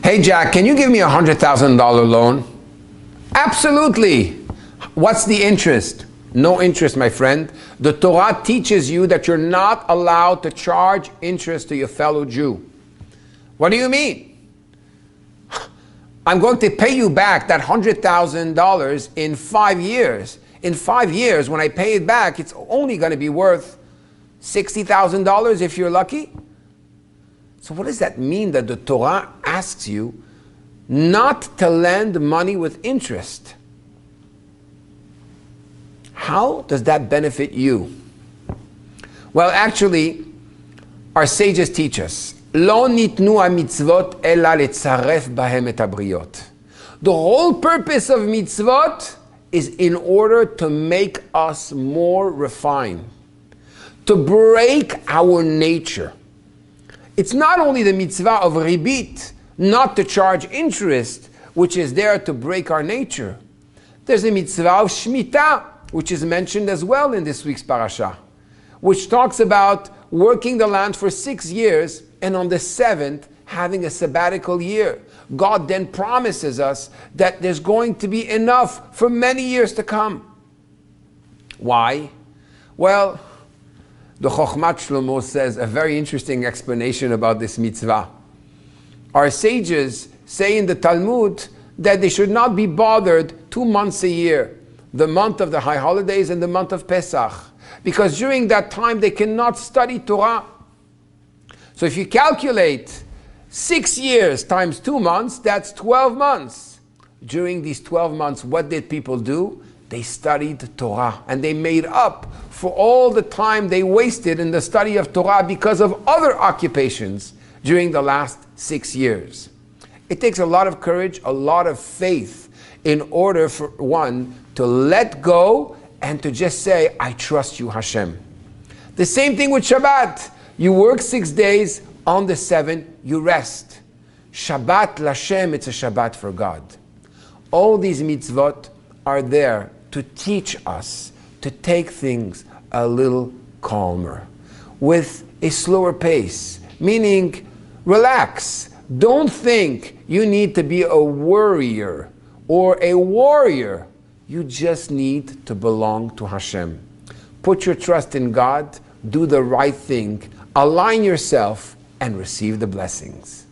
Hey Jack, can you give me $100,000 loan? Absolutely. What's the interest? No interest, my friend. The Torah teaches you that you're not allowed to charge interest to your fellow Jew. What do you mean? I'm going to pay you back that $100,000 in 5 years. In 5 years, when I pay it back, it's only going to be worth $60,000 if you're lucky. So what does that mean that the Torah asks you not to lend money with interest? How does that benefit you? Well, actually, our sages teach us, Lo nitnu ha-mitzvot ela letzaref bahem et habriot. The whole purpose of mitzvot is in order to make us more refined, to break our nature. It's not only the mitzvah of ribit, not to charge interest, which is there to break our nature. There's a mitzvah of shmita, which is mentioned as well in this week's parasha, which talks about working the land for 6 years and on the 7th having a sabbatical year. God then promises us that there's going to be enough for many years to come. Why? Well, the Chochmat Shlomo says a very interesting explanation about this mitzvah. Our sages say in the Talmud that they should not be bothered 2 months a year, the month of the high holidays and the month of Pesach, because during that time they cannot study Torah. So if you calculate 6 years times 2 months, that's 12 months. During these 12 months, what did people do? They studied Torah, and they made up for all the time they wasted in the study of Torah because of other occupations during the last 6 years. It takes a lot of courage, a lot of faith in order for one to let go and to just say, I trust you, Hashem. The same thing with Shabbat. You work 6 days, on the 7th you rest. Shabbat Lashem, it's a Shabbat for God. All these mitzvot are there to teach us to take things a little calmer, with a slower pace, meaning relax. Don't think you need to be a worrier or a warrior. You just need to belong to Hashem. Put your trust in God, do the right thing, align yourself, and receive the blessings.